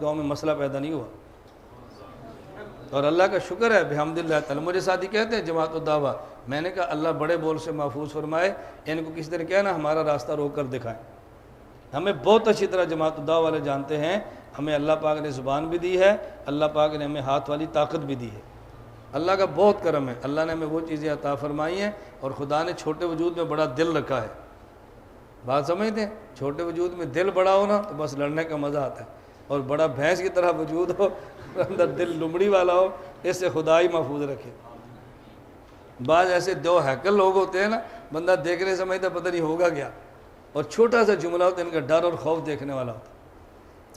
گاؤں میں مسئلہ پیدا نہیں ہوا، اور اللہ کا شکر ہے بحمدللہ تعالی۔ مجھے ساتھی کہتے ہیں جماعت الدعوہ، میں نے کہا اللہ بڑے بول سے محفوظ فرمائے، ان کو کسی طرح کہنا ہمارا راستہ روک کر دکھائیں۔ ہمیں بہت اچھی طرح جماعت الدعوہ والے جانتے ہیں، ہمیں اللہ پاک نے زبان بھی دی ہے، اللہ پاک نے ہمیں ہاتھ والی طاقت بھی دی ہے۔ اللہ کا بہت کرم ہے، اللہ نے ہمیں وہ چیزیں عطا فرمائی ہیں، اور خدا نے چھوٹے وجود میں بڑا دل رکھا ہے۔ بات سمجھتے ہیں؟ چھوٹے وجود میں دل بڑا ہو نا تو بس لڑنے کا مزہ آتا ہے، اور بڑا بھینس کی طرح وجود ہو اندر دل لمڑی والا ہو، اس سے خدا ہی محفوظ رکھے۔ بعض ایسے دو ہیکل لوگ ہوتے ہیں نا، بندہ دیکھنے سمجھتا پتہ نہیں ہوگا کیا، اور چھوٹا سا جملہ ہوتا ہے ان کا ڈر اور خوف دیکھنے والا ہوتا ہے۔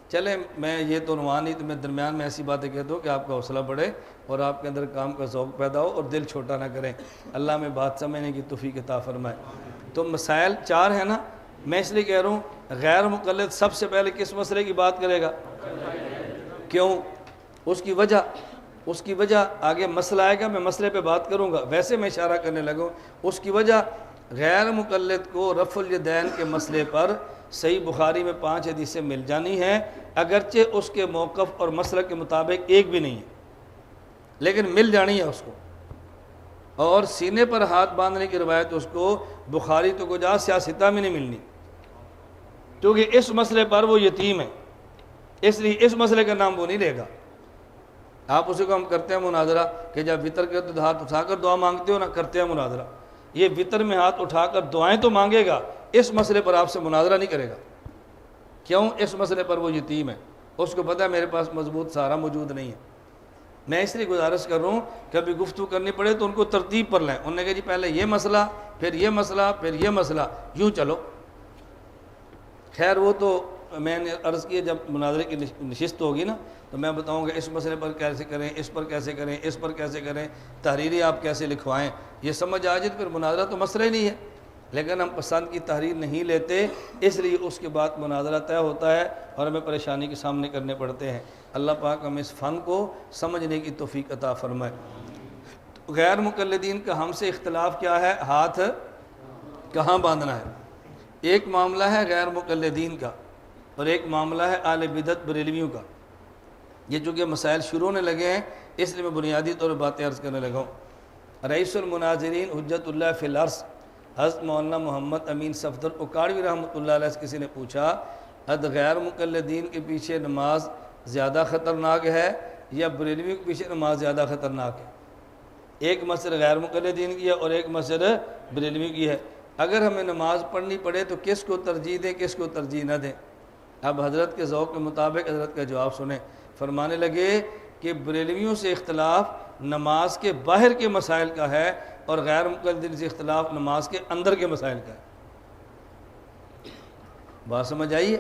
چلیں میں یہ تو عنوان نہیں، تو میں درمیان میں ایسی باتیں کہتا ہوں کہ آپ کا حوصلہ بڑھے اور آپ کے اندر کام کا ذوق پیدا ہو اور دل چھوٹا نہ کریں۔ اللہ میں بات سمجھنے کی توفیق عطا فرمائے۔ تو مسائل 4 ہیں نا، میں اس لیے کہہ رہا ہوں غیر مقلد سب سے پہلے کس مسئلے کی بات کرے گا؟ کیوں؟ اس کی وجہ آگے مسئلہ آئے گا، میں مسئلے پہ بات کروں گا، ویسے میں اشارہ کرنے لگوں۔ اس کی وجہ غیر مقلد کو رفع الیدین کے مسئلے پر صحیح بخاری میں 5 حدیثیں مل جانی ہیں، اگرچہ اس کے موقف اور مسلک کے مطابق ایک بھی نہیں ہے، لیکن مل جانی ہے اس کو۔ اور سینے پر ہاتھ باندھنے کی روایت اس کو بخاری تو کجا سیاستہ میں نہیں ملنی، کیونکہ اس مسئلے پر وہ یتیم ہے، اس لیے اس مسئلے کا نام وہ نہیں لے گا۔ آپ اسی کو ہم کرتے ہیں مناظرہ، کہ جب وطر کرتے تو ہاتھ اٹھا کر دعا مانگتے ہو نا، کرتے ہیں مناظرہ۔ یہ وطر میں ہاتھ اٹھا کر دعائیں تو مانگے گا، اس مسئلے پر آپ سے مناظرہ نہیں کرے گا۔ کیوں؟ اس مسئلے پر وہ یتیم ہے، اس کو پتہ ہے میرے پاس مضبوط سہارا موجود نہیں ہے۔ میں اس لیے گزارش کر رہا ہوں کہ ابھی گفتگو کرنی پڑے تو ان کو ترتیب پر لیں۔ انہوں نے کہا جی پہلے یہ مسئلہ، پھر یہ مسئلہ، پھر یہ مسئلہ، یوں چلو۔ خیر وہ تو میں نے عرض کیا جب مناظرے کی نشست ہوگی نا تو میں بتاؤں گا اس مسئلے پر کیسے کریں، اس پر کیسے کریں، اس پر کیسے کریں، تحریری آپ کیسے لکھوائیں، یہ سمجھ آ جائے تو پھر مناظرہ تو مسئلہ ہی نہیں ہے۔ لیکن ہم پسند کی تحریر نہیں لیتے، اس لیے اس کے بعد مناظرہ طے ہوتا ہے اور ہمیں پریشانی کے سامنے کرنے پڑتے ہیں۔ اللہ پاک ہمیں اس فن کو سمجھنے کی توفیق عطا فرمائے۔ غیر مقلدین کا ہم سے اختلاف کیا ہے؟ ہاتھ کہاں باندھنا ہے۔ ایک معاملہ ہے غیر مقلدین کا، اور ایک معاملہ ہے اہل بدعت بریلویوں کا۔ یہ چونکہ مسائل شروع ہونے لگے ہیں اس لیے میں بنیادی طور پر باتیں عرض کرنے لگا ہوں۔ رئیس المناظرین حجت اللہ فی الارض حضرت مولانا محمد امین صفدر اکاڑوی رحمۃ اللہ علیہ سے کسی نے پوچھا غیر مقلدین کے پیچھے نماز زیادہ خطرناک ہے یا بریلوی کے پیچھے نماز زیادہ خطرناک ہے؟ ایک مسجد غیر مقلدین کی ہے اور ایک مسجد بریلوی کی ہے۔ اگر ہمیں نماز پڑھنی پڑے تو کس کو ترجیح دیں، کس کو ترجیح نہ دیں؟ اب حضرت کے ذوق کے مطابق حضرت کا جواب سنیں۔ فرمانے لگے کہ بریلویوں سے اختلاف نماز کے باہر کے مسائل کا ہے اور غیر مقلدین سے اختلاف نماز کے اندر کے مسائل کا ہے۔ بات سمجھ آئیے؟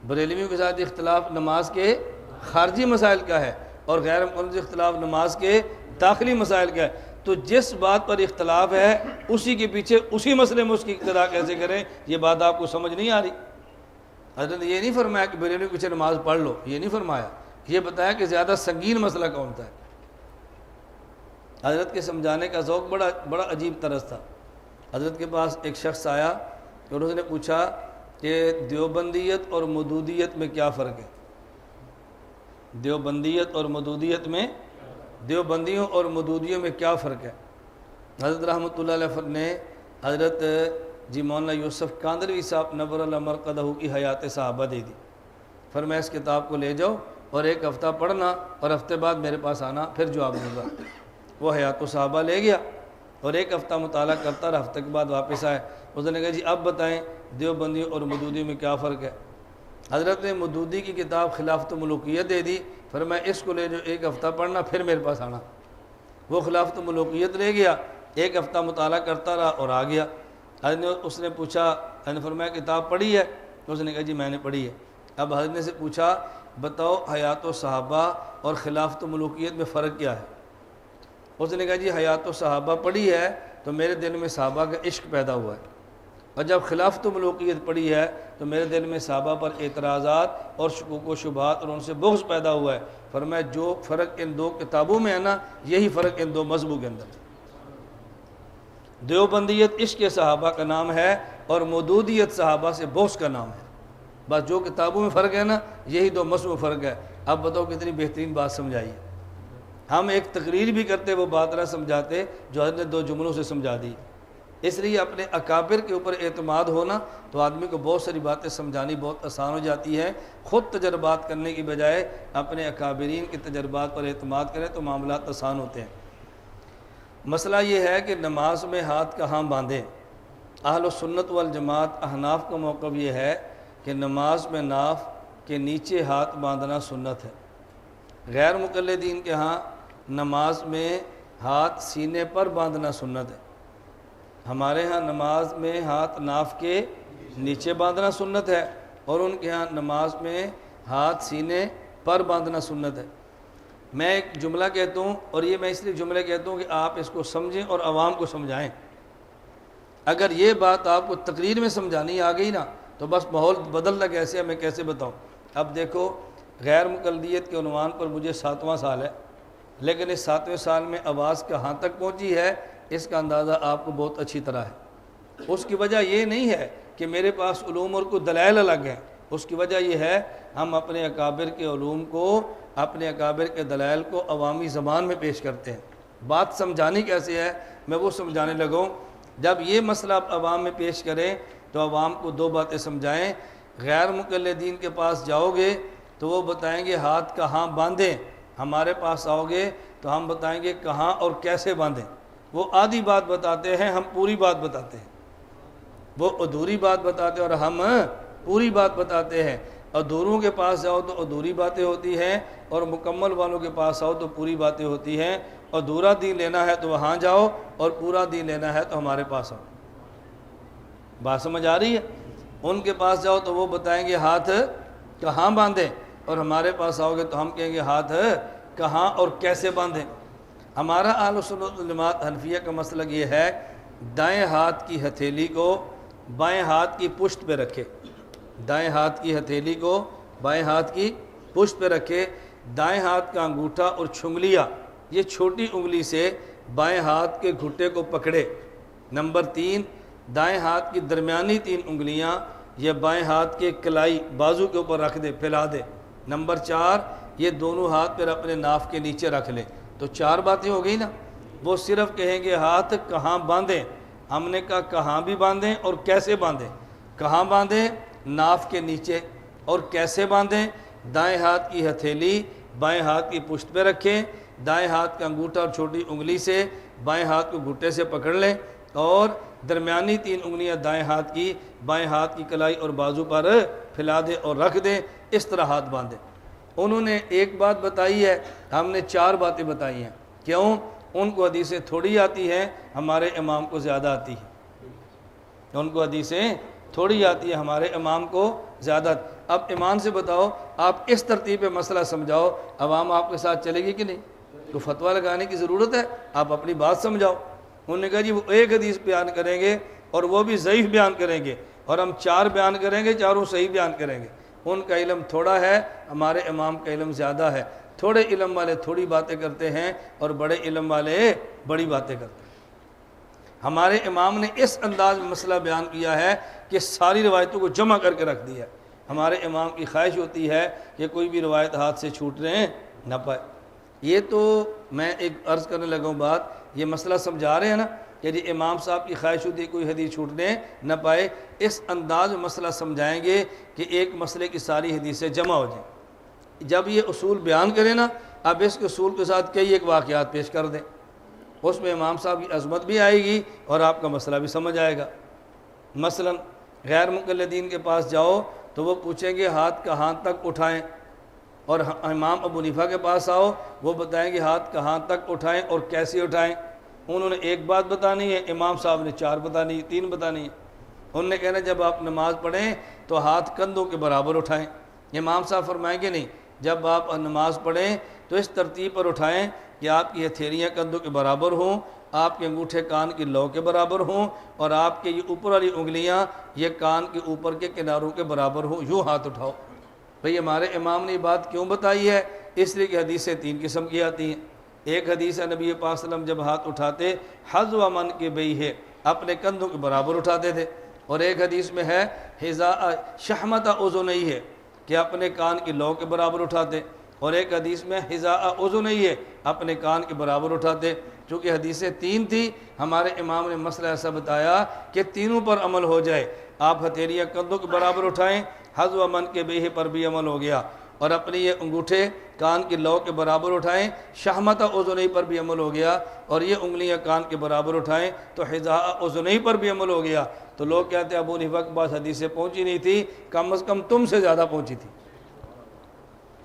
بریلویوں کے ساتھ اختلاف نماز کے خارجی مسائل کا ہے اور غیر مقلدین سے اختلاف نماز کے داخلی مسائل کا ہے۔ تو جس بات پر اختلاف ہے اسی کے پیچھے اسی مسئلے میں اس کی اقتدا کیسے کریں؟ یہ بات آپ کو سمجھ نہیں آ رہی۔ حضرت نے یہ نہیں فرمایا کہ بریلوی کے پیچھے نماز پڑھ لو، یہ نہیں فرمایا، یہ بتایا کہ زیادہ سنگین مسئلہ کون سا ہے۔ حضرت کے سمجھانے کا ذوق بڑا عجیب طرز تھا۔ حضرت کے پاس ایک شخص آیا اور اس نے پوچھا کہ دیوبندیت اور مودودیت میں کیا فرق ہے؟ دیوبندیت اور مودودیت میں، دیوبندیوں اور مودودیوں میں کیا فرق ہے؟ حضرت رحمۃ اللہ علیہ نے حضرت مولانا یوسف کاندروی صاحب نور اللہ مرقدہ کی حیات صحابہ دے دی۔ فرمایا اس کتاب کو لے جاؤ اور ایک ہفتہ پڑھنا اور ہفتے بعد میرے پاس آنا، پھر جواب دوں گا۔ وہ حیات صحابہ لے گیا اور ایک ہفتہ مطالعہ کرتا رہا، ہفتے کے بعد واپس آئے۔ اس نے کہا جی اب بتائیں دیوبندیوں اور مودودیوں میں کیا فرق ہے؟ حضرت نے مودودی کی کتاب خلافت ملوکیت دے دی، فرمایا اس کو لے جو ایک ہفتہ پڑھنا پھر میرے پاس آنا۔ وہ خلافت ملوکیت لے گیا، ایک ہفتہ مطالعہ کرتا رہا اور آ گیا۔ حضرت نے اس نے پوچھا، حضرت نے فرمایا کتاب پڑھی ہے؟ اس نے کہا جی میں نے پڑھی ہے۔ اب حضرت نے سے پوچھا بتاؤ حیات صحابہ اور خلافت ملوکیت میں فرق کیا ہے؟ اس نے کہا جی حیات صحابہ پڑھی ہے تو میرے دل میں صحابہ کا عشق پیدا ہوا ہے، اور جب خلافت ملوکیت پڑھی ہے تو میرے دل میں صحابہ پر اعتراضات اور شکوک و شبہات اور ان سے بغض پیدا ہوا ہے۔ فرمایا جو فرق ان دو کتابوں میں ہے نا یہی فرق ان دو مذہبوں کے اندر ہے۔ دیوبندیت عشق صحابہ کا نام ہے اور مودودیت صحابہ سے بغض کا نام ہے۔ بس جو کتابوں میں فرق ہے نا یہی دو مسئلوں میں فرق ہے۔ اب بتاؤ کتنی بہترین بات سمجھائی ہے۔ ہم ایک تقریر بھی کرتے وہ بات نہ سمجھاتے جو حضرت نے 2 جملوں سے سمجھا دی۔ اس لیے اپنے اکابر کے اوپر اعتماد ہونا تو آدمی کو بہت ساری باتیں سمجھانی بہت آسان ہو جاتی ہے۔ خود تجربات کرنے کی بجائے اپنے اکابرین کے تجربات پر اعتماد کریں تو معاملات آسان ہوتے ہیں۔ مسئلہ یہ ہے کہ نماز میں ہاتھ کہاں باندھیں۔ اہل سنت والجماعت احناف کا موقف یہ ہے کہ نماز میں ناف کے نیچے ہاتھ باندھنا سنت ہے۔ غیر مقلدین کے ہاں نماز میں ہاتھ سینے پر باندھنا سنت ہے۔ ہمارے ہاں نماز میں ہاتھ ناف کے نیچے باندھنا سنت ہے، اور ان کے ہاں نماز میں ہاتھ سینے پر باندھنا سنت ہے۔ میں ایک جملہ کہتا ہوں، اور یہ میں اس لیے جملے کہتا ہوں کہ آپ اس کو سمجھیں اور عوام کو سمجھائیں۔ اگر یہ بات آپ کو تقریر میں سمجھانی آ گئی نا تو بس ماحول بدلنا کیسے ہے میں کیسے بتاؤں۔ اب دیکھو غیر مقلدیت کے عنوان پر مجھے 7واں سال ہے، لیکن اس 7ویں سال میں آواز کہاں تک پہنچی ہے اس کا اندازہ آپ کو بہت اچھی طرح ہے۔ اس کی وجہ یہ نہیں ہے کہ میرے پاس علوم اور کوئی دلائل الگ ہیں، اس کی وجہ یہ ہے ہم اپنے اکابر کے علوم کو، اپنے اکابر کے دلائل کو عوامی زبان میں پیش کرتے ہیں۔ بات سمجھانی کیسے ہے میں وہ سمجھانے لگوں۔ جب یہ مسئلہ آپ عوام میں پیش کریں تو عوام کو 2 باتیں سمجھائیں۔ غیر مقلدین کے پاس جاؤ گے تو وہ بتائیں گے ہاتھ کہاں باندھیں، ہمارے پاس آؤ گے تو ہم بتائیں گے کہاں اور کیسے باندھیں۔ وہ آدھی بات بتاتے ہیں، ہم پوری بات بتاتے ہیں۔ وہ ادھوری بات بتاتے ہیں اور ہم پوری بات بتاتے ہیں۔ ادھوروں کے پاس جاؤ تو ادھوری باتیں ہوتی ہیں، اور مکمل والوں کے پاس آؤ تو پوری باتیں ہوتی ہیں۔ ادھورا دین لینا ہے تو وہاں جاؤ، اور پورا دین لینا ہے تو ہمارے پاس آؤ۔ بات سمجھ آ رہی ہے؟ ان کے پاس جاؤ تو وہ بتائیں گے ہاتھ کہاں باندھیں، اور ہمارے پاس آؤ گے تو ہم کہیں گے ہاتھ کہاں اور کیسے باندھیں۔ ہمارا اہل سنت والجماعت حنفیہ کا مسلک یہ ہے دائیں ہاتھ کی ہتھیلی کو بائیں ہاتھ کی پشت پہ رکھے، دائیں ہاتھ کی ہتھیلی کو بائیں ہاتھ کی پشت پہ رکھے، دائیں ہاتھ کا انگوٹھا اور چھنگلیاں یہ چھوٹی انگلی سے بائیں ہاتھ کے گھٹے کو پکڑے۔ نمبر 3 دائیں ہاتھ کی درمیانی 3 انگلیاں یہ بائیں ہاتھ کے کلائی بازو کے اوپر رکھ دے، پھیلا دے۔ نمبر 4 یہ دونوں ہاتھ پھر اپنے ناف کے نیچے رکھ لے۔ تو 4 باتیں ہو گئی نا۔ وہ صرف کہیں گے ہاتھ کہاں باندھیں، ہم نے کہا کہاں بھی باندھیں اور کیسے باندھیں۔ کہاں باندھیں؟ ناف کے نیچے۔ اور کیسے باندھیں؟ دائیں ہاتھ کی ہتھیلی بائیں ہاتھ کی پشت پہ رکھیں، دائیں ہاتھ کا انگوٹھا اور چھوٹی انگلی سے بائیں ہاتھ کو گھٹے سے پکڑ لیں، اور درمیانی 3 انگلیاں دائیں ہاتھ کی بائیں ہاتھ کی کلائی اور بازو پر پھیلا دیں اور رکھ دیں۔ اس طرح ہاتھ باندھیں۔ انہوں نے ایک بات بتائی ہے، ہم نے 4 باتیں بتائی ہیں۔ کیوں؟ ان کو حدیثیں تھوڑی آتی ہیں، ہمارے امام کو زیادہ آتی ہے۔ ان کو حدیثیں تھوڑی آتی ہے، ہمارے امام کو زیادہ۔ اب ایمان سے بتاؤ آپ اس ترتیب پہ مسئلہ سمجھاؤ، عوام آپ کے ساتھ چلے گی کہ نہیں؟ تو فتویٰ لگانے کی ضرورت ہے، آپ اپنی بات سمجھاؤ۔ انہوں نے کہا جی وہ ایک حدیث بیان کریں گے اور وہ بھی ضعیف بیان کریں گے، اور ہم 4 بیان کریں گے، چاروں صحیح بیان کریں گے۔ ان کا علم تھوڑا ہے، ہمارے امام کا علم زیادہ ہے۔ تھوڑے علم والے تھوڑی باتیں کرتے ہیں اور بڑے علم والے بڑی باتیں کرتے ہیں۔ ہمارے امام نے اس انداز میں مسئلہ بیان کیا ہے کہ ساری روایتوں کو جمع کر کے رکھ دیا ہے۔ ہمارے امام کی خواہش ہوتی ہے کہ کوئی بھی روایت ہاتھ سے چھوٹنے نہ پائے۔ یہ تو میں ایک عرض کرنے لگا ہوں بات، یہ مسئلہ سمجھا رہے ہیں نا کہ جی امام صاحب کی خواہش ہوتی ہے کوئی حدیث چھوٹنے نہ پائے۔ اس انداز میں مسئلہ سمجھائیں گے کہ ایک مسئلے کی ساری حدیثیں جمع ہو جائیں۔ جب یہ اصول بیان کریں نا، اب اس کے اصول کے ساتھ کئی ایک واقعات پیش کر دیں، اس میں امام صاحب کی عظمت بھی آئے گی اور آپ کا مسئلہ بھی سمجھ آئے گا۔ مثلا غیر مقلدین کے پاس جاؤ تو وہ پوچھیں گے ہاتھ کہاں تک اٹھائیں، اور امام ابو حنیفہ کے پاس آؤ وہ بتائیں گے ہاتھ کہاں تک اٹھائیں اور کیسے اٹھائیں۔ انہوں نے ایک بات بتانی ہے، امام صاحب نے 4 بتانی ہے، 3 بتانی ہے۔ انہوں نے کہنا جب آپ نماز پڑھیں تو ہاتھ کندھوں کے برابر اٹھائیں۔ امام صاحب فرمائیں گے نہیں، جب آپ نماز پڑھیں تو اس ترتیب پر اٹھائیں کہ آپ کی ہتھیلیاں کندھوں کے برابر ہوں، آپ کے انگوٹھے کان کی لو کے برابر ہوں، اور آپ کے یہ اوپر والی انگلیاں یہ کان کے اوپر کے کناروں کے برابر ہوں، یوں ہاتھ اٹھاؤ۔ بھئی ہمارے امام نے یہ بات کیوں بتائی ہے؟ اس لیے کہ حدیثیں 3 قسم کی آتی ہیں۔ ایک حدیث ہے نبی پاک صلی اللہ علیہ وسلم جب ہاتھ اٹھاتے حذو من کے بئی ہے، اپنے کندھوں کے برابر اٹھاتے تھے، اور ایک حدیث میں ہے حذاء شحمت اذنیہ ہے کہ اپنے کان کی لو کے برابر اٹھاتے، اور ایک حدیث میں حذاء اذنیہ ہے اپنے کان کے برابر اٹھاتے۔ چونکہ حدیثیں تین تھی، ہمارے امام نے مسئلہ ایسا بتایا کہ تینوں پر عمل ہو جائے۔ آپ ہتھیلیاں کندھوں کے برابر اٹھائیں، حذو من کے بیہ پر بھی عمل ہو گیا، اور اپنی یہ انگوٹھے کان کی لو کے برابر اٹھائیں، شحمت اذنی پر بھی عمل ہو گیا، اور یہ انگلیاں کان کے برابر اٹھائیں تو حذاء اذنی پر بھی عمل ہو گیا۔ تو لوگ کہتے ہیں ابو حنیفہ کے پاس حدیثیں پہنچی نہیں تھی، کم از کم تم سے زیادہ پہنچی تھی،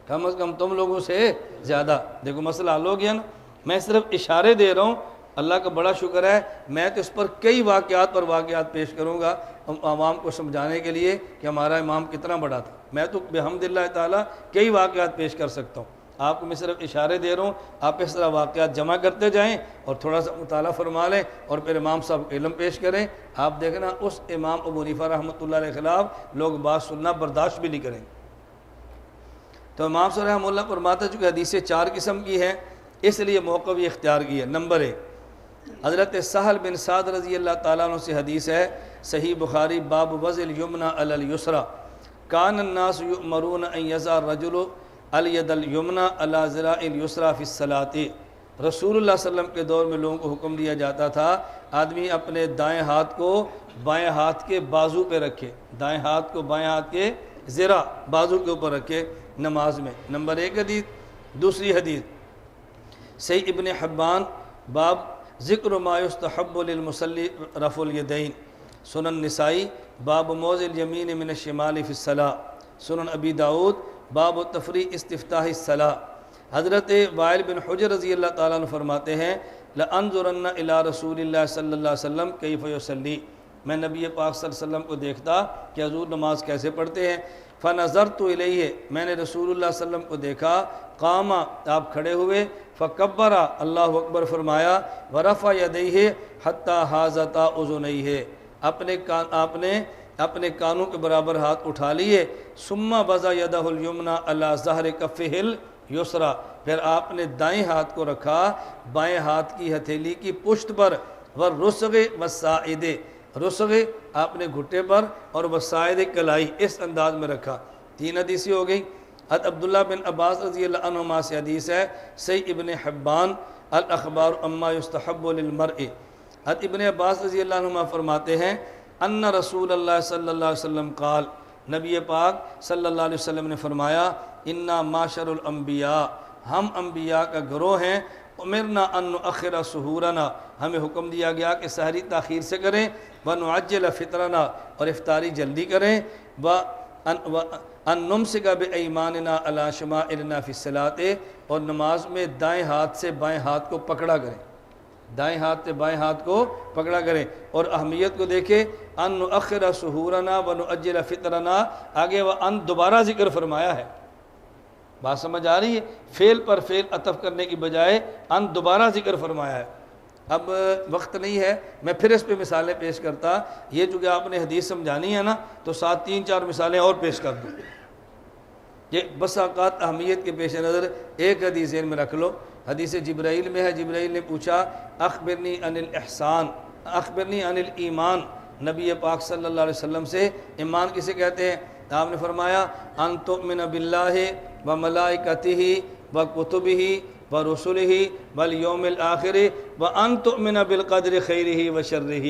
کم از کم تم لوگوں سے زیادہ۔ دیکھو مسئلہ حل ہو گیا نا۔ میں صرف اشارے دے رہا ہوں، اللہ کا بڑا شکر ہے، میں تو اس پر کئی واقعات پر واقعات پیش کروں گا عوام کو سمجھانے کے لیے کہ ہمارا امام کتنا بڑا تھا۔ میں تو بحمداللہ تعالیٰ کئی واقعات پیش کر سکتا ہوں، آپ کو میں صرف اشارے دے رہا ہوں، آپ اس طرح واقعات جمع کرتے جائیں اور تھوڑا سا مطالعہ فرما لیں اور پھر امام صاحب علم پیش کریں۔ آپ دیکھنا اس امام ابو حنیفہ رحمۃ اللہ علیہ کے خلاف لوگ بات سننا برداشت بھی نہیں کریں۔ تو امام صاحب رحمہ اللہ فرماتا چونکہ حدیثیں 4 قسم کی ہیں، اس لیے موقع بھی اختیار کی ہے۔ نمبر 1، حضرت سہل بن سعد رضی اللہ تعالیٰ عنہ سے حدیث ہے، صحیح بخاری، باب وضع الیمنی علی الیسری، کان الناس یؤمرون ان یضع الرجل الید الیمنی علی ذراع الیسری فی الصلاۃ۔ رسول اللہ صلی اللہ علیہ وسلم کے دور میں لوگوں کو حکم دیا جاتا تھا آدمی اپنے دائیں ہاتھ کو بائیں ہاتھ کے بازو پہ رکھے، دائیں ہاتھ کو بائیں ہاتھ کے ذرا بازو کے اوپر رکھے نماز میں۔ نمبر 1 حدیث۔ دوسری حدیث صحیح ابن حبان، باب ذکر ما یستحب للمصلی رفع الیدین، سنن نسائی، باب موضع الیمین من الشمال فی الصلاۃ، سنن ابی داؤد، باب تفریع استفتاح الصلاۃ۔ حضرت وائل بن حجر رضی اللہ تعالیٰ عنہ فرماتے ہیں لانظرن الی رسول اللہ صلی اللہ علیہ وسلم کیف یصلی، میں نبی پاک صلی اللہ علیہ وسلم کو دیکھتا کہ حضور نماز کیسے پڑھتے ہیں۔ فنظرت الیہ، میں نے رسول اللہ صلی اللہ علیہ وسلم کو دیکھا، قام، آپ کھڑے ہوئے، فکبر، اللہ اکبر فرمایا، ورفع یدیہ حتی حاذتا اذنیہ، آپ نے اپنے کانوں کے برابر ہاتھ اٹھا لیے، ثم وضع یدہ الیمنی علی ظہر کفہ الیسری، پھر آپ نے دائیں ہاتھ کو رکھا بائیں ہاتھ کی ہتھیلی کی پشت پر، والرسغ والساعد، رسغ آپ نے گھٹے پر اور وسائد کلائی، اس انداز میں رکھا۔ 3 حدیثیں ہو گئی۔ حضرت عبداللہ بن عباس رضی اللہ عنہما سے حدیث ہے، صحیح ابن حبان، الاخبار اما یستحب للمرء۔ حضرت ابن عباس رضی اللہ عنہما فرماتے ہیں ان رسول اللہ صلی اللہ علیہ وسلم قال، نبی پاک صلی اللہ علیہ وسلم نے فرمایا، انا معاشر الانبیاء، ہم انبیاء کا گروہ ہیں، امرنا ان نؤخر سحورنا، ہمیں حکم دیا گیا کہ سحری تاخیر سے کریں، ونعجل فطرنا، اور افطاری جلدی کریں، ان نمسک بایماننا علی شمائلنا فی الصلاۃ، اور نماز میں دائیں ہاتھ سے بائیں ہاتھ کو پکڑا کریں، دائیں ہاتھ سے بائیں ہاتھ کو پکڑا کریں۔ اور اہمیت کو دیکھیں، ان نؤخر سحورنا ونعجل فطرنا، آگے وہ ان دوبارہ ذکر فرمایا ہے، بات سمجھ آ رہی ہے؟ فعل پر فعل عطف کرنے کی بجائے ان دوبارہ ذکر فرمایا ہے۔ اب وقت نہیں ہے، میں پھر اس پہ مثالیں پیش کرتا، یہ چونکہ آپ نے حدیث سمجھانی ہے نا تو ساتھ 3-4 مثالیں اور پیش کر دوں۔ یہ بس اوقات اہمیت کے پیش نظر ایک حدیث ذہن میں رکھ لو، حدیث جبرائیل میں ہے، جبرائیل نے پوچھا اخبرنی عن الاحسان، اخبرنی عن الایمان، نبی پاک صلی اللہ علیہ وسلم سے ایمان کسے کہتے ہیں؟ آپ نے فرمایا ان تؤمن باللہ وملائکتہ وکتبہ ورسلہ والیوم الآخر وان تؤمن بالقدر خیرہ وشرہ۔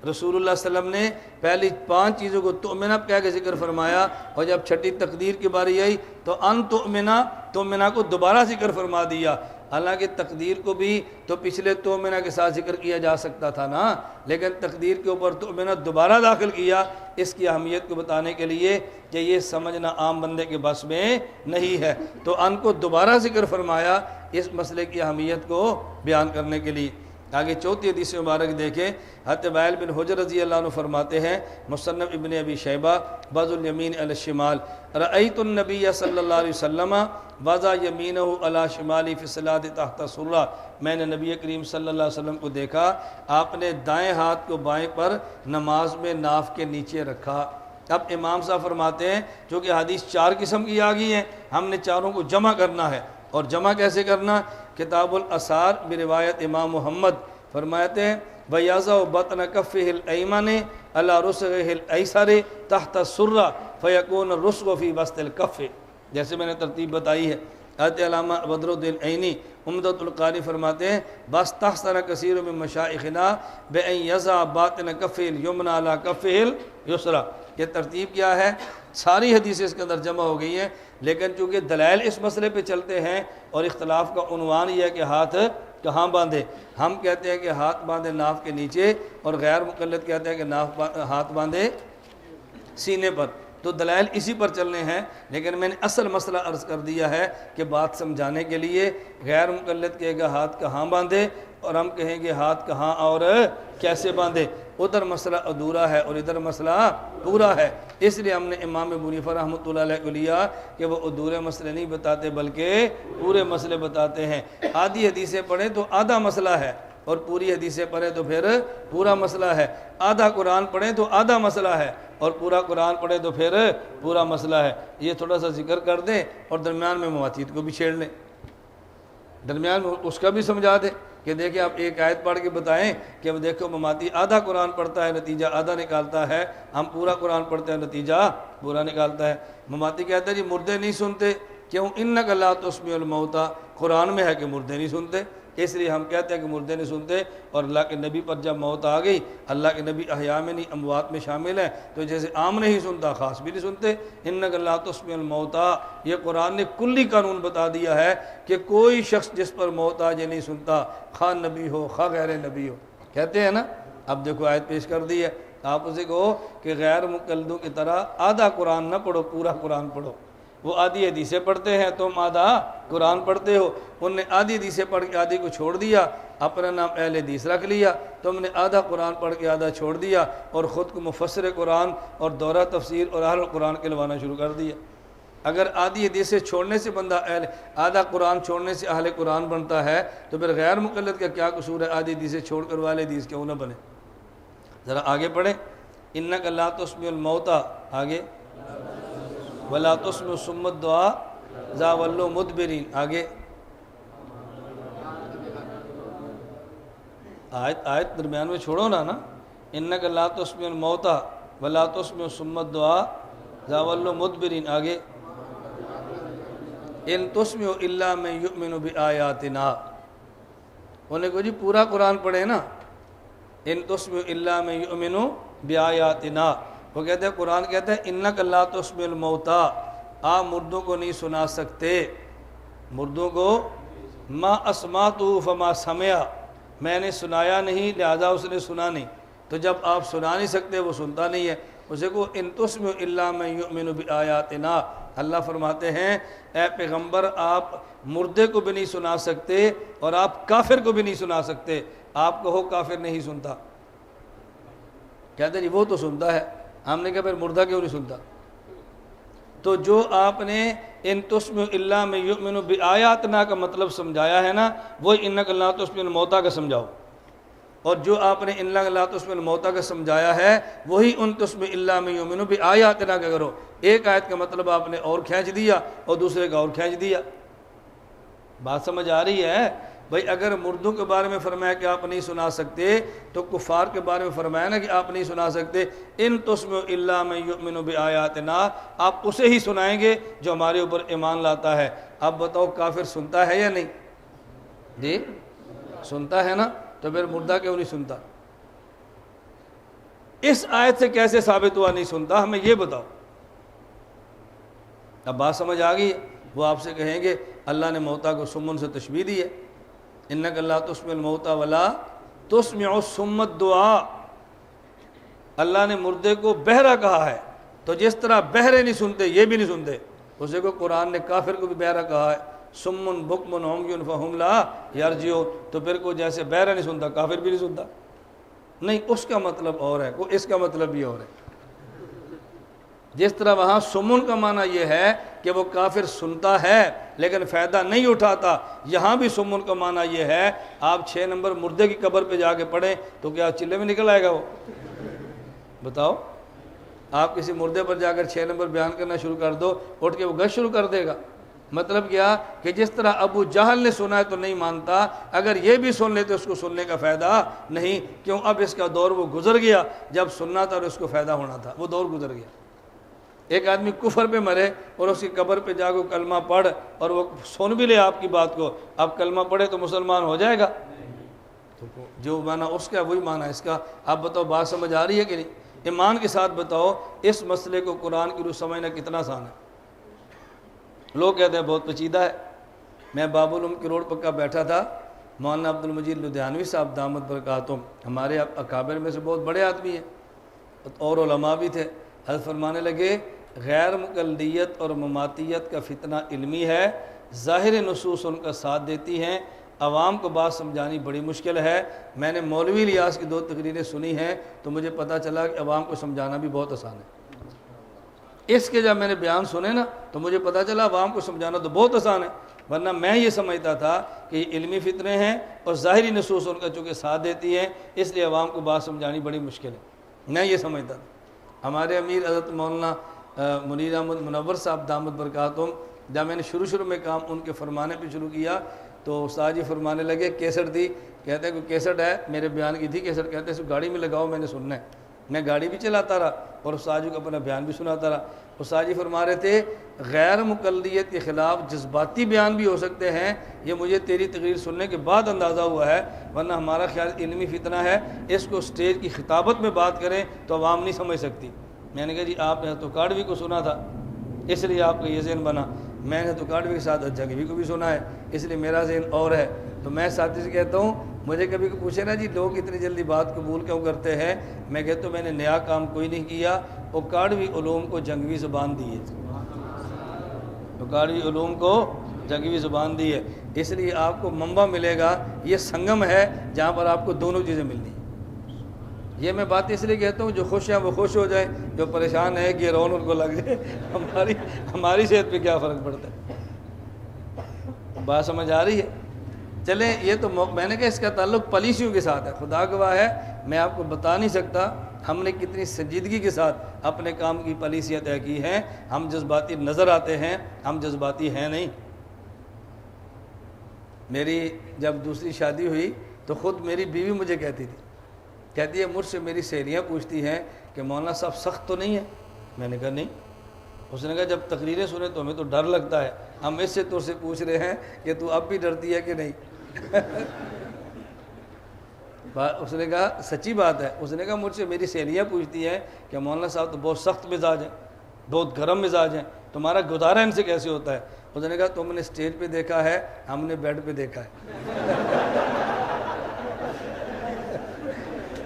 رسول اللہ صلی اللہ علیہ وسلم نے پہلی 5 چیزوں کو تؤمن کہہ کے ذکر فرمایا، اور جب چھٹی تقدیر کی باری آئی تو ان تؤمن کو دوبارہ ذکر فرما دیا۔ حالانکہ تقدیر کو بھی تو پچھلے تؤمن کے ساتھ ذکر کیا جا سکتا تھا نا، لیکن تقدیر کے اوپر تؤمن دوبارہ داخل کیا، اس کی اہمیت کو بتانے کے لیے کہ یہ سمجھنا عام بندے کے بس میں نہیں ہے، تو ان کو دوبارہ ذکر فرمایا اس مسئلے کی اہمیت کو بیان کرنے کے لیے۔ آگے 4 حدیث مبارک دیکھیں، حضرت وائل بن حجر رضی اللہ عنہ فرماتے ہیں، مصنف ابن ابی شیبہ، بعض الیمین علی الشمال، رأیت النبی صلی اللہ علیہ وسلم وضع یمینہ علی شمالی فی الصلاۃ تحت سرہ، میں نے نبی کریم صلی اللہ علیہ وسلم کو دیکھا آپ نے دائیں ہاتھ کو بائیں پر نماز میں ناف کے نیچے رکھا۔ اب امام صاحب فرماتے ہیں چونکہ حدیث 4 قسم کی آ گئی ہیں، ہم نے چاروں کو جمع کرنا ہے، اور جمع کیسے کرنا؟ کتاب الاثار بروایت امام محمد فرماتے ہیں وَيَضَعُ بَطْنَ كَفِّهِ الْأَيْمَنِ عَلَى رُسْغِهِ الْأَيْسَرِ تحت السُّرَّةِ فَيَكُونُ الرُّسْغُ فِي بَسْطِ الْكَفِّ، جیسے میں نے ترتیب بتائی ہے۔ حضرت علامہ بدر الدین عینی عمدۃ القاری فرماتے ہیں بَاسْتَحْسَنَ كَثِيرٌ مِّن مَشَائِخِنَا بِأَن يَضَعَ بَاطِنَ كَفِّهِ الْيُمْنَى عَلَى كَفِّهِ الْيُسْرَى۔ یہ ترتیب کیا ہے؟ ساری حدیثیں اس کے اندر جمع ہو گئی ہیں، لیکن چونکہ دلائل اس مسئلے پہ چلتے ہیں اور اختلاف کا عنوان یہ ہے کہ ہاتھ کہاں باندھے، ہم کہتے ہیں کہ ہاتھ باندھے ناف کے نیچے، اور غیر مقلد کہتے ہیں کہ ہاتھ باندھے سینے پر، تو دلائل اسی پر چلنے ہیں۔ لیکن میں نے اصل مسئلہ عرض کر دیا ہے کہ بات سمجھانے کے لیے غیر مقلد کہے گا ہاتھ کہاں باندھے، اور ہم کہیں گے ہاتھ کہاں اور کیسے باندھے، ادھر مسئلہ ادھورا ہے اور ادھر مسئلہ پورا ہے۔ اس لیے ہم نے امام ابو حنیفہ رحمۃ اللہ علیہ کو لیا کہ وہ ادھورے مسئلے نہیں بتاتے بلکہ پورے مسئلے بتاتے ہیں۔ آدھی حدیثیں پڑھیں تو آدھا مسئلہ ہے، اور پوری حدیثیں پڑھیں تو پھر پورا مسئلہ ہے۔ آدھا قرآن پڑھیں تو آدھا مسئلہ ہے، اور پورا قرآن پڑھیں تو پھر پورا مسئلہ ہے۔ یہ تھوڑا سا ذکر کر دیں اور درمیان میں مواتید کو بھی چھیڑ لیں، درمیان میں اس کا بھی سمجھا دیں کہ دیکھیں آپ ایک آیت پڑھ کے بتائیں کہ اب دیکھو مماتی آدھا قرآن پڑھتا ہے نتیجہ آدھا نکالتا ہے، ہم پورا قرآن پڑھتے ہیں نتیجہ پورا نکالتا ہے۔ مماتی کہتا ہے جی مردے نہیں سنتے، کیوں؟ اِنَّکَ لَا تُسْمِعُ الْمَوْتَىٰ، قرآن میں ہے کہ مردے نہیں سنتے، اس لیے ہم کہتے ہیں کہ مردے نہیں سنتے۔ اور اللہ کے نبی پر جب موت آ گئی، اللہ کے نبی احیاء میں نہیں اموات میں شامل ہیں، تو جیسے عام نہیں سنتا خاص بھی نہیں سنتے۔ اِنَّکَ لَا تُسْمِعُ الْمَوْتَىٰ، یہ قرآن نے کلی قانون بتا دیا ہے کہ کوئی شخص جس پر موت آ جائے نہیں سنتا، خواہ نبی ہو خواہ غیر نبی ہو، کہتے ہیں نا۔ اب دیکھو آیت پیش کر دی ہے، آپ اسے کہو کہ غیر مقلدوں کی طرح آدھا قرآن نہ پڑھو، پورا قرآن پڑھو۔ وہ آدھی حدیثیں پڑھتے ہیں، تم آدھا قرآن پڑھتے ہو۔ انہوں نے آدھی حدیثیں پڑھ کے آدھی کو چھوڑ دیا، اپنا نام اہل حدیث رکھ لیا۔ تم نے آدھا قرآن پڑھ کے آدھا چھوڑ دیا، اور خود کو مفسر قرآن اور دورہ تفسیر اور اہل القرآن کہلوانا شروع کر دیا۔ اگر آدھی حدیثیں چھوڑنے سے بندہ آدھا قرآن چھوڑنے سے اہل قرآن بنتا ہے، تو پھر غیر مقلد کا کیا قصور ہے آدھی حدیثیں چھوڑ کر والے حدیث کیوں نہ بنے؟ ذرا آگے پڑھیں، اِنَّکَ لَا تُسْمِعُ الْمَوْتَىٰ، آگے وَلَا تُسْمِعُ الصُّمَّ الدُّعَاءَ إِذَا وَلَّوْا مُدْبِرِينَ، آگے آیت درمیان میں چھوڑو نا اِنَّکَ لَا تُسْمِعُ الْمَوْتَىٰ وَلَا تُسْمِعُ الصُّمَّ الدُّعَاءَ إِذَا وَلَّوْا مُدْبِرِينَ، آگے إِن تُسْمِعُ إِلَّا مَن يُؤْمِنُ بِآيَاتِنَا۔ انہیں کہو جی پورا قرآن پڑھے نا، إِن تُسْمِعُ إِلَّا مَن يُؤْمِنُ بِآيَاتِنَا۔ وہ کہتے ہیں قرآن کہتے ہیں اِنَّکَ لَا تُسْمِعُ الْمَوْتَىٰ، آپ مردوں کو نہیں سنا سکتے، مردوں کو مَا أَسْمَعْتُهُ فَمَا سَمِعَ، میں نے سنایا نہیں لہذا اس نے سنا نہیں۔ تو جب آپ سنا نہیں سکتے وہ سنتا نہیں ہے، اسے کو ان تسمع الا من یؤمن بآیاتنا۔ اللہ فرماتے ہیں اے پیغمبر آپ مردے کو بھی نہیں سنا سکتے اور آپ کافر کو بھی نہیں سنا سکتے۔ آپ کہو کافر نہیں سنتا، کہتے جی وہ تو سنتا ہے، ہم نے کہا پھر مردہ کیوں نہیں سنتا؟ تو جو آپ نے ان تسمع الا من یؤمن بآیاتنا کا مطلب سمجھایا ہے نا، وہ انک لا تسمع الموتیٰ کا سمجھاؤ، اور جو آپ نے انک لا تسمع الموتیٰ کا سمجھایا ہے وہی ان تسمع الا من یؤمن بآیاتنا کا کرو۔ ایک آیت کا مطلب آپ نے اور کھینچ دیا اور دوسرے کا اور کھینچ دیا۔ بات سمجھ آ رہی ہے؟ بھائی اگر مردوں کے بارے میں فرمایا کہ آپ نہیں سنا سکتے تو کفار کے بارے میں فرمایا نا کہ آپ نہیں سنا سکتے۔ ان تسمع الا من یؤمن بآیاتنا، آپ اسے ہی سنائیں گے جو ہمارے اوپر ایمان لاتا ہے۔ اب بتاؤ کافر سنتا ہے یا نہیں؟ جی سنتا ہے نا، تو پھر مردہ کیوں نہیں سنتا؟ اس آیت سے کیسے ثابت ہوا نہیں سنتا؟ ہمیں یہ بتاؤ۔ اب بات سمجھ آ گئی؟ وہ آپ سے کہیں گے اللہ نے موتیٰ کو سمن سے تشبیہ دی ہے، انک لا تسمع الموتیٰ ولا تسمع الصم الدعاء۔ اللہ نے مردے کو بہرا کہا ہے، تو جس طرح بہرے نہیں سنتے یہ بھی نہیں سنتے، اسے کو قرآن نے کافر کو بھی بہرا کہا ہے، سمن بکمن عمی فہم لا یرجعون، تو پھر کو جیسے بہرا نہیں سنتا کافر بھی نہیں سنتا؟ نہیں، اس کا مطلب اور ہے، اس کا مطلب بھی اور ہے۔ جس طرح وہاں سمن کا معنی یہ ہے کہ وہ کافر سنتا ہے لیکن فائدہ نہیں اٹھاتا، یہاں بھی سمن کا معنی یہ ہے آپ 6 نمبر مردے کی قبر پہ جا کے پڑھیں تو کیا چلے میں نکل آئے گا؟ وہ بتاؤ، آپ کسی مردے پر جا کر 6 نمبر بیان کرنا شروع کر دو، اٹھ کے وہ گشت شروع کر دے گا؟ مطلب کیا کہ جس طرح ابو جہل نے سنا ہے تو نہیں مانتا، اگر یہ بھی سن لے تو اس کو سننے کا فائدہ نہیں، کیوں اب اس کا دور وہ گزر گیا جب سننا تھا اور اس کو فائدہ ہونا تھا، وہ دور گزر گیا۔ ایک آدمی کفر پہ مرے اور اس کی قبر پہ جا کے کلمہ پڑھ اور وہ سن بھی لے آپ کی بات کو، اب کلمہ پڑھے تو مسلمان ہو جائے گا؟ جو معنی اس کا وہی معنی اس کا۔ آپ بتاؤ بات سمجھ آ رہی ہے کہ نہیں؟ ایمان کے ساتھ بتاؤ اس مسئلے کو قرآن کی روح سمجھنا کتنا آسان ہے۔ لوگ کہتے ہیں بہت پیچیدہ ہے۔ میں باب العلم کی روڈ پکا بیٹھا تھا، مولانا عبد المجید لدھیانوی صاحب دامت برکاتہم ہمارے اکابر میں سے بہت بڑے آدمی ہیں اور علماء بھی تھے، حضرت فرمانے لگے غیر مقلدیت اور مماتیت کا فتنہ علمی ہے، ظاہر نصوص ان کا ساتھ دیتی ہیں، عوام کو بات سمجھانی بڑی مشکل ہے۔ میں نے مولوی الیاس کی 2 تقریریں سنی ہیں تو مجھے پتہ چلا کہ عوام کو سمجھانا بھی بہت آسان ہے۔ اس کے جب میں نے بیان سنے نا تو مجھے پتہ چلا عوام کو سمجھانا تو بہت آسان ہے، ورنہ میں یہ سمجھتا تھا کہ یہ علمی فتنے ہیں اور ظاہری نصوص ان کا چونکہ ساتھ دیتی ہیں اس لیے عوام کو بات سمجھانی بڑی مشکل ہے، میں یہ سمجھتا تھا۔ ہمارے امیر حضرت مولانا منیر احمد منور صاحب دامت برکاتہم، جب میں نے شروع میں کام ان کے فرمانے پہ شروع کیا تو استاد جی فرمانے لگے کیسٹ دی، کہتے ہیں کوئی کیسٹ ہے میرے بیان کی تھی کیسٹ، کہتے ہیں اس کو گاڑی میں لگاؤ میں نے سننا ہے۔ میں گاڑی بھی چلاتا رہا اور استاد جی کو اپنا بیان بھی سناتا رہا۔ استاد جی فرما رہے تھے غیر مقلدیت کے خلاف جذباتی بیان بھی ہو سکتے ہیں، یہ مجھے تیری تقریر سننے کے بعد اندازہ ہوا ہے، ورنہ ہمارا خیال علمی فتنہ ہے، اس کو سٹیج کی خطابت میں بات کریں تو عوام نہیں سمجھ سکتی۔ میں نے کہا جی آپ نے تو کاڑوی کو سنا تھا اس لیے آپ کا یہ ذہن بنا، میں نے تو کاڑوی کے ساتھ جنگوی کو بھی سنا ہے اس لیے میرا ذہن اور ہے۔ تو میں ساتھی سے کہتا ہوں مجھے کبھی پوچھے نا جی لوگ اتنی جلدی بات قبول کیوں کرتے ہیں، میں کہتا ہوں میں نے نیا کام کوئی نہیں کیا، وہ کاڑوی علوم کو جنگوی زبان دی ہے، تو کاڑوی علوم کو جنگوی زبان دی ہے، اس لیے آپ کو منبع ملے گا، یہ سنگم ہے جہاں پر آپ کو دونوں چیزیں ملنی ہیں۔ یہ میں بات اس لیے کہتا ہوں جو خوش ہیں وہ خوش ہو جائیں، جو پریشان ہے کہ رون ان کو لگ جائے، ہماری صحت پہ کیا فرق پڑتا ہے؟ بات سمجھ آ رہی ہے؟ چلیں یہ تو میں نے کہا اس کا تعلق پالیسیوں کے ساتھ ہے، خدا گواہ ہے میں آپ کو بتا نہیں سکتا ہم نے کتنی سنجیدگی کے ساتھ اپنے کام کی پالیسیاں طے کی ہیں۔ ہم جذباتی نظر آتے ہیں، ہم جذباتی ہیں نہیں۔ میری جب دوسری شادی ہوئی تو خود میری بیوی مجھے کہتی تھی، کہتی ہے مجھ سے میری سہیلیاں پوچھتی ہیں کہ مولانا صاحب سخت تو نہیں ہے؟ میں نے کہا نہیں۔ اس نے کہا جب تقریریں سنیں تو ہمیں تو ڈر لگتا ہے، ہم اس سے تو سے پوچھ رہے ہیں کہ تو اب بھی ڈرتی ہے کہ نہیں؟ اس نے کہا سچی بات ہے، اس نے کہا مجھ سے میری سہیلیاں پوچھتی ہیں کہ مولانا صاحب تو بہت سخت مزاج ہیں، بہت گرم مزاج ہیں، تمہارا گزارا ان سے کیسے ہوتا ہے؟ اس نے کہا تم نے اسٹیج پہ دیکھا ہے، ہم نے بیڈ پہ دیکھا ہے۔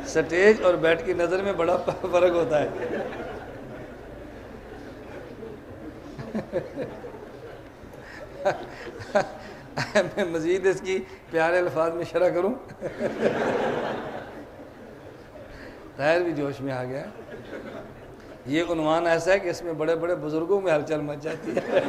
سٹیج اور بیڈ کی نظر میں بڑا فرق ہوتا ہے۔ میں مزید اس کی پیارے الفاظ میں شرح کروں؟ ظاہر بھی جوش میں آ گیا۔ یہ عنوان ایسا ہے کہ اس میں بڑے بڑے بزرگوں میں ہلچل مچ جاتی ہے۔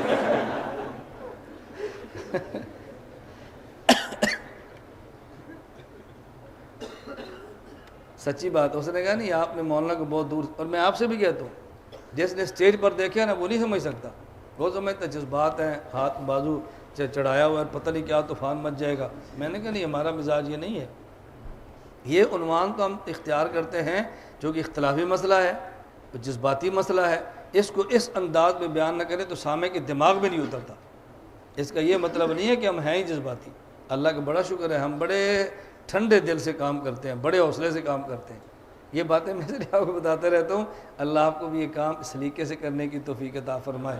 سچی بات، اس نے کہا نہیں آپ نے مولانا کو بہت دور، اور میں آپ سے بھی کہتا ہوں جس نے اسٹیج پر دیکھا نا وہ نہیں سمجھ سکتا، وہ سمجھتا جذبات ہیں، ہاتھ بازو چڑھایا ہوا ہے، پتہ نہیں کیا طوفان مچ جائے گا۔ میں نے کہا نہیں ہمارا مزاج یہ نہیں ہے۔ یہ عنوان تو ہم اختیار کرتے ہیں جو کہ اختلافی مسئلہ ہے، جذباتی مسئلہ ہے، اس کو اس انداز میں بیان نہ کریں تو سامع کے دماغ میں نہیں اترتا۔ اس کا یہ مطلب نہیں ہے کہ ہم ہیں ہی جذباتی، اللہ کا بڑا شکر ہے ہم بڑے ٹھنڈے دل سے کام کرتے ہیں، بڑے حوصلے سے کام کرتے ہیں۔ یہ باتیں میں سے آپ کو بتاتا رہتا ہوں، اللہ آپ کو بھی یہ کام اس طریقے سے کرنے کی توفیق عطا فرمائے۔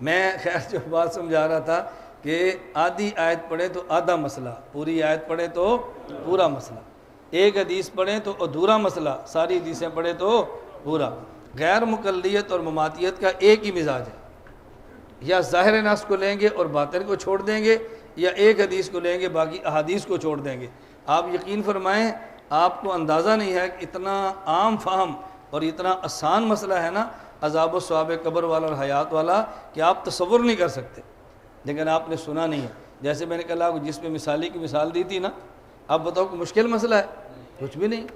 میں خیر جو بات سمجھا رہا تھا کہ آدھی آیت پڑھیں تو آدھا مسئلہ، پوری آیت پڑھیں تو پورا مسئلہ، ایک حدیث پڑھیں تو ادھورا مسئلہ، ساری حدیثیں پڑھیں تو پورا۔ غیر مقلدیت اور مماتیت کا ایک ہی مزاج ہے، یا ظاہر نص کو لیں گے اور باطن کو چھوڑ دیں گے، یا ایک حدیث کو لیں گے باقی احادیث کو چھوڑ دیں گے۔ آپ یقین فرمائیں آپ کو اندازہ نہیں ہے کہ اتنا عام فہم اور اتنا آسان مسئلہ ہے نا عذاب و ثواب قبر والا اور حیات والا کہ آپ تصور نہیں کر سکتے، لیکن آپ نے سنا نہیں ہے۔ جیسے میں نے کہا کہ جس میں مثالی کی مثال دی تھی نا، اب بتاؤ کہ مشکل مسئلہ ہے؟ کچھ بھی نہیں۔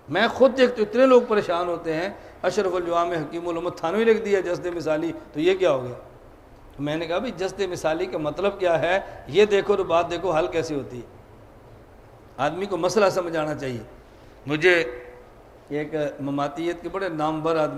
میں خود دیکھتے اتنے لوگ پریشان ہوتے ہیں، اشرف الجوام حکیم الامت تھانوی لکھ دیا جسد مثالی، تو یہ کیا ہو گیا؟ میں نے کہا بھی جسد مثالی کا مطلب کیا ہے، یہ دیکھو تو بات دیکھو حل کیسے ہوتی ہے، آدمی کو مسئلہ سمجھ آنا چاہیے۔ مجھے ایک مماتیت کے بڑے نامور آدمی